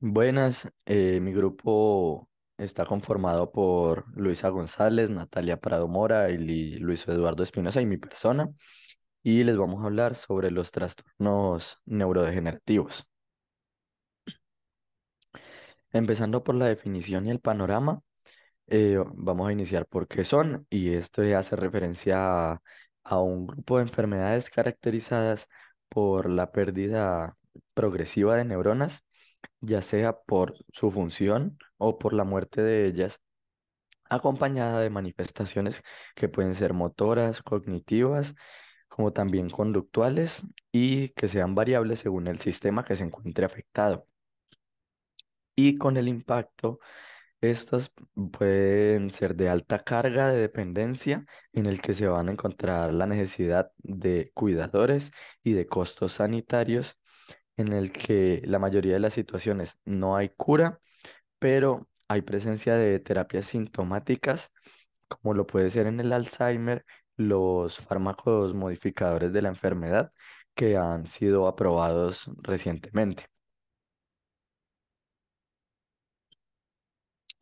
Buenas, mi grupo está conformado por Luisa González, Natalia Prado Mora y Luis Eduardo Espinosa y mi persona, y les vamos a hablar sobre los trastornos neurodegenerativos. Empezando por la definición y el panorama, vamos a iniciar por qué son, y esto hace referencia a un grupo de enfermedades caracterizadas por la pérdida progresiva de neuronas, ya sea por su función o por la muerte de ellas, acompañada de manifestaciones que pueden ser motoras, cognitivas, como también conductuales y que sean variables según el sistema que se encuentre afectado. Y con el impacto, estas pueden ser de alta carga de dependencia en el que se van a encontrar la necesidad de cuidadores y de costos sanitarios, en el que la mayoría de las situaciones no hay cura, pero hay presencia de terapias sintomáticas, como lo puede ser en el Alzheimer, los fármacos modificadores de la enfermedad que han sido aprobados recientemente.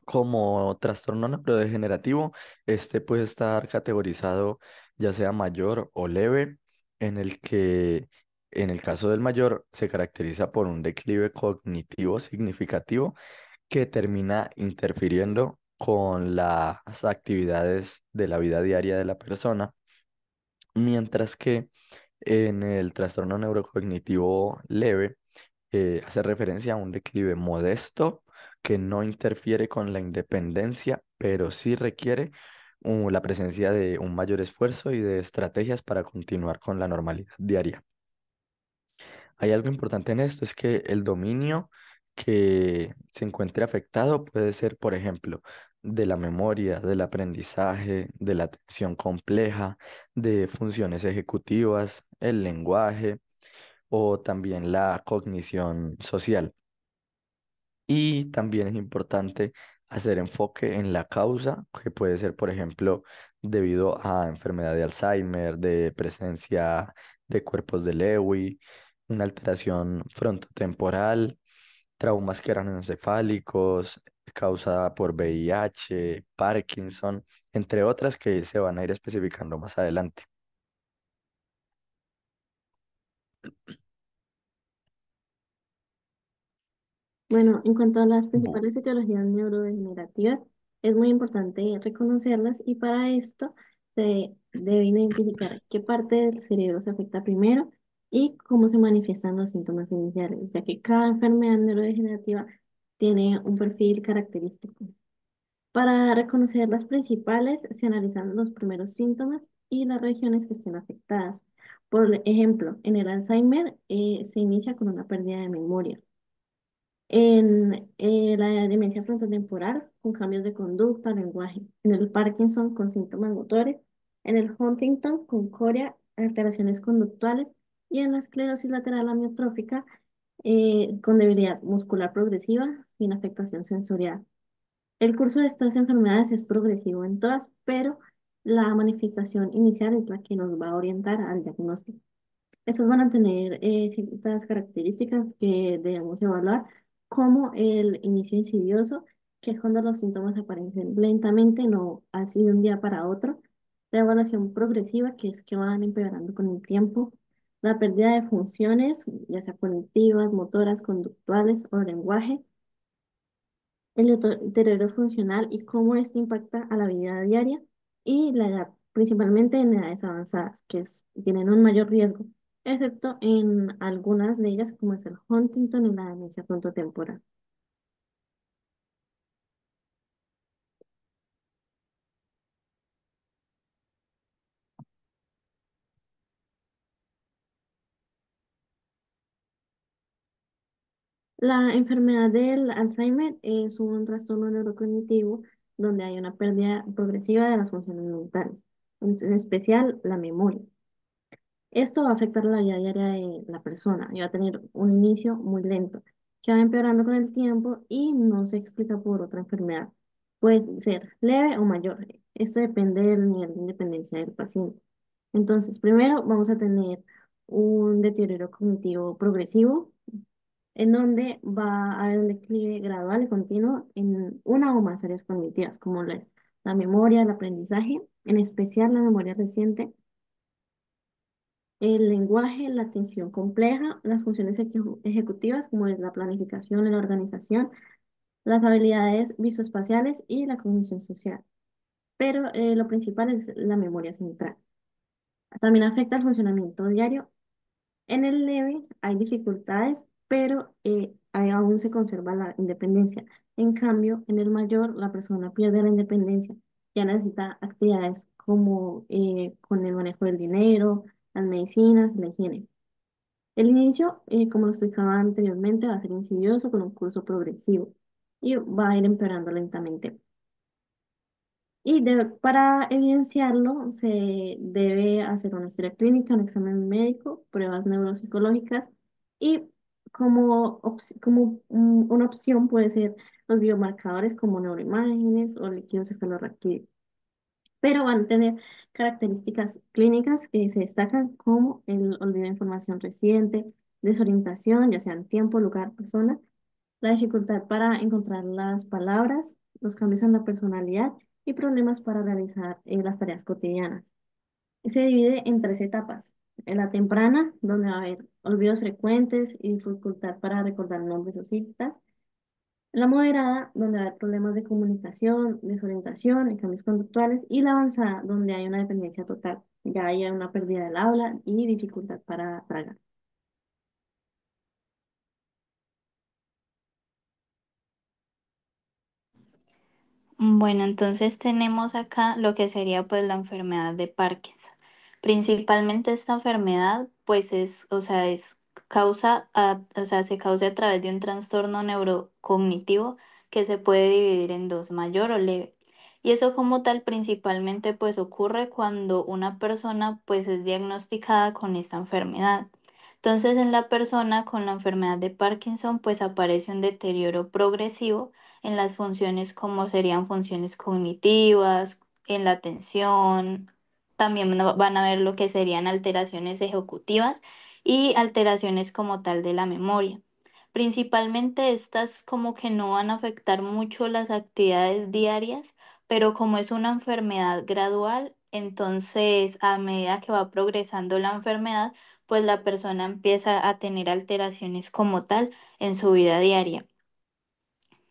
Como trastorno neurodegenerativo, este puede estar categorizado ya sea mayor o leve, en el que en el caso del mayor se caracteriza por un declive cognitivo significativo que termina interfiriendo con las actividades de la vida diaria de la persona, mientras que en el trastorno neurocognitivo leve hace referencia a un declive modesto que no interfiere con la independencia, pero sí requiere la presencia de un mayor esfuerzo y de estrategias para continuar con la normalidad diaria. Hay algo importante en esto, es que el dominio que se encuentre afectado puede ser, por ejemplo, de la memoria, del aprendizaje, de la atención compleja, de funciones ejecutivas, el lenguaje o también la cognición social. Y también es importante hacer enfoque en la causa, que puede ser, por ejemplo, debido a enfermedad de Alzheimer, de presencia de cuerpos de Lewy, una alteración frontotemporal, traumas craneoencefálicos, causada por VIH, Parkinson, entre otras que se van a ir especificando más adelante. Bueno, en cuanto a las Bu- principales etiologías neurodegenerativas, es muy importante reconocerlas y para esto se debe identificar qué parte del cerebro se afecta primero y cómo se manifiestan los síntomas iniciales, ya que cada enfermedad neurodegenerativa tiene un perfil característico. Para reconocer las principales, se analizan los primeros síntomas y las regiones que estén afectadas. Por ejemplo, en el Alzheimer se inicia con una pérdida de memoria. En la demencia frontotemporal, con cambios de conducta, lenguaje. En el Parkinson, con síntomas motores. En el Huntington, con corea, alteraciones conductuales. Y en la esclerosis lateral amiotrófica, con debilidad muscular progresiva, sin afectación sensorial. El curso de estas enfermedades es progresivo en todas, pero la manifestación inicial es la que nos va a orientar al diagnóstico. Estos van a tener ciertas características que debemos evaluar, como el inicio insidioso, que es cuando los síntomas aparecen lentamente, no así de un día para otro. La evaluación progresiva, que es que van empeorando con el tiempo. La pérdida de funciones, ya sea cognitivas, motoras, conductuales o lenguaje. El deterioro funcional y cómo esto impacta a la vida diaria. Y la edad, principalmente en edades avanzadas, tienen un mayor riesgo, excepto en algunas de ellas, como es el Huntington y la demencia frontotemporal. La enfermedad del Alzheimer es un trastorno neurocognitivo donde hay una pérdida progresiva de las funciones mentales, en especial la memoria. Esto va a afectar la vida diaria de la persona y va a tener un inicio muy lento, que va empeorando con el tiempo y no se explica por otra enfermedad. Puede ser leve o mayor. Esto depende del nivel de independencia del paciente. Entonces, primero vamos a tener un deterioro cognitivo progresivo. en donde va a haber un declive gradual y continuo en una o más áreas cognitivas, como la memoria, el aprendizaje, en especial la memoria reciente, el lenguaje, la atención compleja, las funciones ejecutivas, como es la planificación y la organización, las habilidades visoespaciales y la cognición social. Pero lo principal es la memoria central. También afecta el funcionamiento diario. En el leve hay dificultades, pero aún se conserva la independencia. En cambio, en el mayor, la persona pierde la independencia. Ya necesita actividades como con el manejo del dinero, las medicinas, la higiene. El inicio, como lo explicaba anteriormente, va a ser insidioso con un curso progresivo y va a ir empeorando lentamente. Para evidenciarlo, se debe hacer una historia clínica, un examen médico, pruebas neuropsicológicas y una opción puede ser los biomarcadores como neuroimágenes o líquidos cefalorraquídeos. Pero van a tener características clínicas que se destacan como el olvido de información reciente, desorientación, ya sea en tiempo, lugar, persona, la dificultad para encontrar las palabras, los cambios en la personalidad y problemas para realizar las tareas cotidianas. Se divide en tres etapas. En la temprana, donde va a haber olvidos frecuentes y dificultad para recordar nombres o citas. La moderada, donde hay problemas de comunicación, desorientación y cambios conductuales. Y la avanzada, donde hay una dependencia total. Ya hay una pérdida del habla y dificultad para tragar. Bueno, entonces tenemos acá lo que sería pues la enfermedad de Parkinson. Principalmente esta enfermedad pues es, o sea, o sea, se causa a través de un trastorno neurocognitivo que se puede dividir en dos, mayor o leve. Y eso como tal principalmente pues ocurre cuando una persona pues es diagnosticada con esta enfermedad. Entonces en la persona con la enfermedad de Parkinson pues aparece un deterioro progresivo en las funciones como serían funciones cognitivas, en la atención, también van a ver lo que serían alteraciones ejecutivas y alteraciones como tal de la memoria. Principalmente estas como que no van a afectar mucho las actividades diarias, pero como es una enfermedad gradual, entonces a medida que va progresando la enfermedad, pues la persona empieza a tener alteraciones como tal en su vida diaria.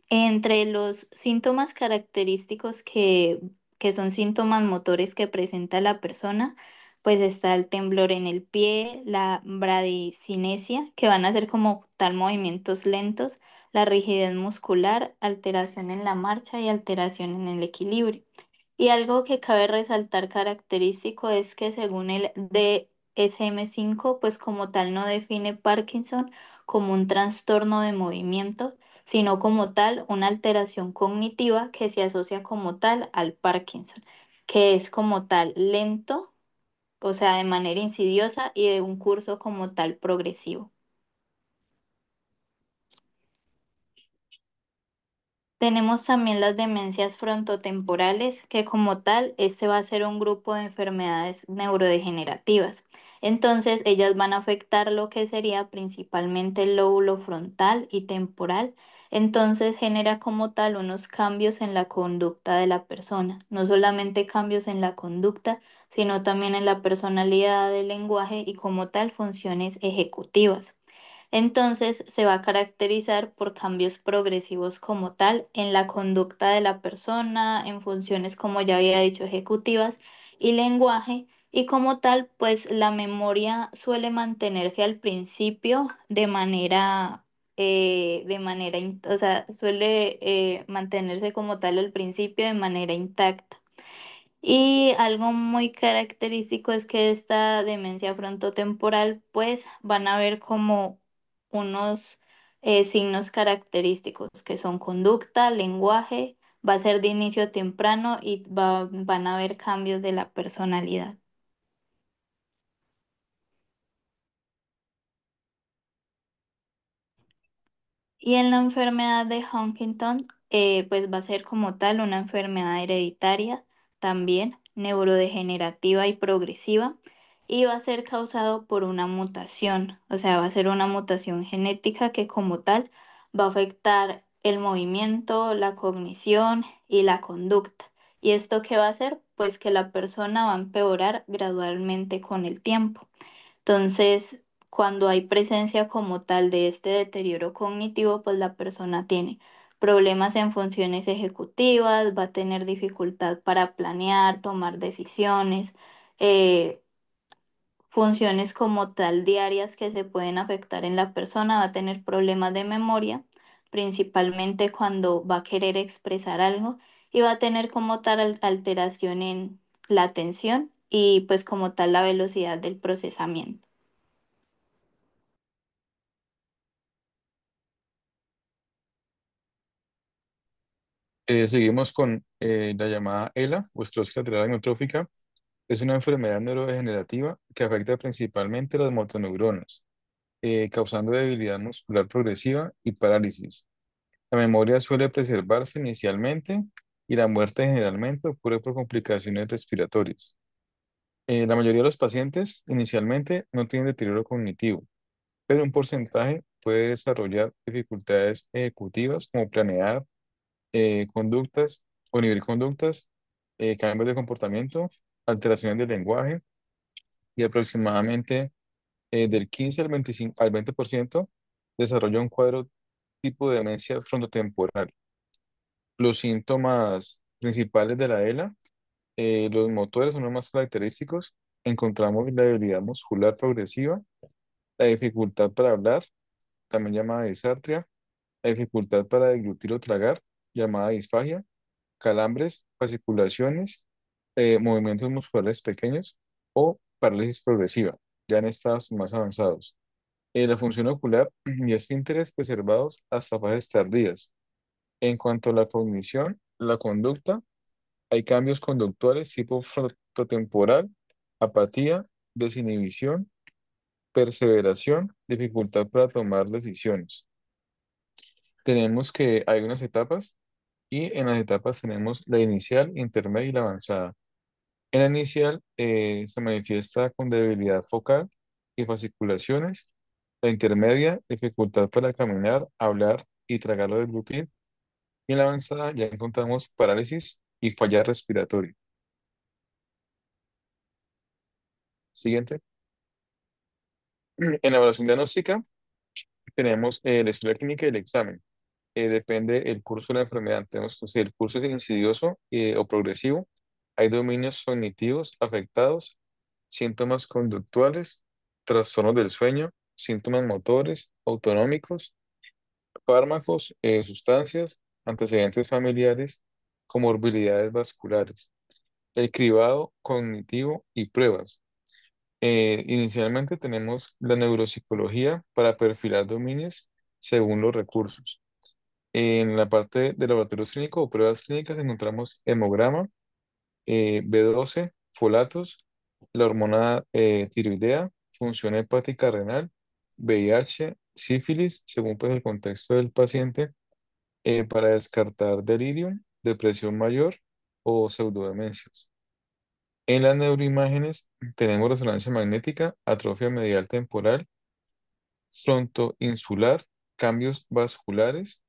Entre los síntomas característicos que son síntomas motores que presenta la persona, pues está el temblor en el pie, la bradicinesia, que van a ser como tal movimientos lentos, la rigidez muscular, alteración en la marcha y alteración en el equilibrio. Y algo que cabe resaltar característico es que según el DSM-5, pues como tal no define Parkinson como un trastorno de movimiento, sino como tal una alteración cognitiva que se asocia como tal al Parkinson, que es como tal lento, o sea, de manera insidiosa y de un curso como tal progresivo. Tenemos también las demencias frontotemporales, que como tal, este va a ser un grupo de enfermedades neurodegenerativas. Entonces, ellas van a afectar lo que sería principalmente el lóbulo frontal y temporal. Entonces, genera como tal unos cambios en la conducta de la persona. No solamente cambios en la conducta, sino también en la personalidad del lenguaje y como tal funciones ejecutivas. Entonces se va a caracterizar por cambios progresivos como tal en la conducta de la persona, en funciones como ya había dicho ejecutivas y lenguaje, y como tal pues la memoria suele mantenerse al principio o sea, suele mantenerse como tal al principio de manera intacta. Y algo muy característico es que esta demencia frontotemporal, pues van a ver como unos signos característicos que son conducta, lenguaje, va a ser de inicio temprano y van a haber cambios de la personalidad. Y en la enfermedad de Huntington, pues va a ser como tal una enfermedad hereditaria, también neurodegenerativa y progresiva. y va a ser causado por una mutación, o sea, va a ser una mutación genética que como tal va a afectar el movimiento, la cognición y la conducta. ¿Y esto qué va a hacer? Pues que la persona va a empeorar gradualmente con el tiempo. Entonces, cuando hay presencia como tal de este deterioro cognitivo, pues la persona tiene problemas en funciones ejecutivas, va a tener dificultad para planear, tomar decisiones, eh, funciones como tal diarias que se pueden afectar en la persona, va a tener problemas de memoria, principalmente cuando va a querer expresar algo y va a tener como tal alteración en la atención y pues como tal la velocidad del procesamiento. Seguimos con la llamada ELA, o esclerosis lateral amiotrófica. Es una enfermedad neurodegenerativa que afecta principalmente las motoneuronas, causando debilidad muscular progresiva y parálisis. La memoria suele preservarse inicialmente y la muerte generalmente ocurre por complicaciones respiratorias. La mayoría de los pacientes inicialmente no tienen deterioro cognitivo, pero un porcentaje puede desarrollar dificultades ejecutivas como planear conductas o nivel conductas, cambios de comportamiento, alteraciones del lenguaje y aproximadamente del 15 al 25, al 20% desarrolla un cuadro tipo de demencia frontotemporal. Los síntomas principales de la ELA, los motores son los más característicos. Encontramos la debilidad muscular progresiva, la dificultad para hablar, también llamada disartria, la dificultad para deglutir o tragar, llamada disfagia, calambres, fasciculaciones, movimientos musculares pequeños o parálisis progresiva, ya en estados más avanzados. La función ocular y esfínteres preservados hasta fases tardías. En cuanto a la cognición, la conducta, hay cambios conductuales tipo frontotemporal, apatía, desinhibición, perseveración, dificultad para tomar decisiones. Tenemos que hay unas etapas y en las etapas tenemos la inicial, intermedia y la avanzada. En la inicial se manifiesta con debilidad focal y fasciculaciones. La intermedia, dificultad para caminar, hablar y tragar o deglutir. Y en la avanzada ya encontramos parálisis y falla respiratoria. Siguiente. En la evaluación diagnóstica tenemos la historia clínica y el examen. Depende el curso de la enfermedad. Tenemos si el curso es insidioso o progresivo. Hay dominios cognitivos afectados, síntomas conductuales, trastornos del sueño, síntomas motores, autonómicos, fármacos, sustancias, antecedentes familiares, comorbilidades vasculares, el cribado cognitivo y pruebas. Inicialmente tenemos la neuropsicología para perfilar dominios según los recursos. En la parte de laboratorios clínicos o pruebas clínicas encontramos hemograma, B12, folatos, la hormona tiroidea, función hepática renal, VIH, sífilis, según pues el contexto del paciente, para descartar delirium, depresión mayor o pseudodemencias. En las neuroimágenes tenemos resonancia magnética, atrofia medial temporal, frontoinsular, cambios vasculares,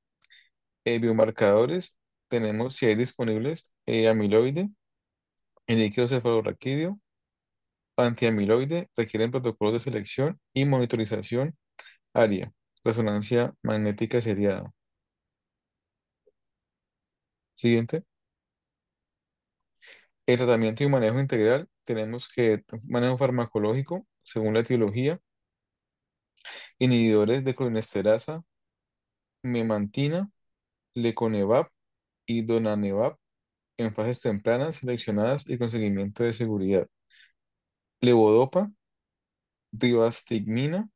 biomarcadores, tenemos si hay disponibles amiloide, en líquido cefalorraquídeo, antiamiloide, requieren protocolos de selección y monitorización área, resonancia magnética seriada. Siguiente. El tratamiento y manejo integral, tenemos que manejo farmacológico, según la etiología, inhibidores de colinesterasa, memantina, lecanemab y donanemab en fases tempranas, seleccionadas y con seguimiento de seguridad. Levodopa, ribastigmina,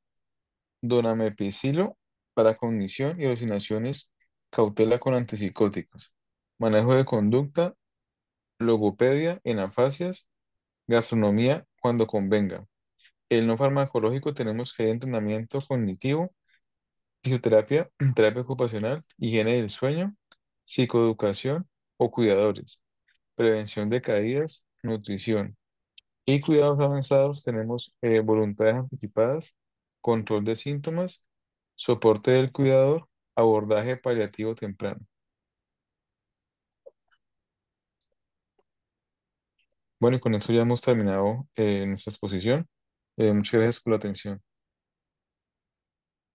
donamepicilo para cognición y alucinaciones, cautela con antipsicóticos. Manejo de conducta, logopedia en afasias, gastronomía cuando convenga. El no farmacológico tenemos que hay entrenamiento cognitivo, fisioterapia, terapia ocupacional, higiene del sueño, psicoeducación o cuidadores, prevención de caídas, nutrición. Y cuidados avanzados tenemos voluntades anticipadas, control de síntomas, soporte del cuidador, abordaje paliativo temprano. Bueno, y con eso ya hemos terminado nuestra exposición. Muchas gracias por la atención.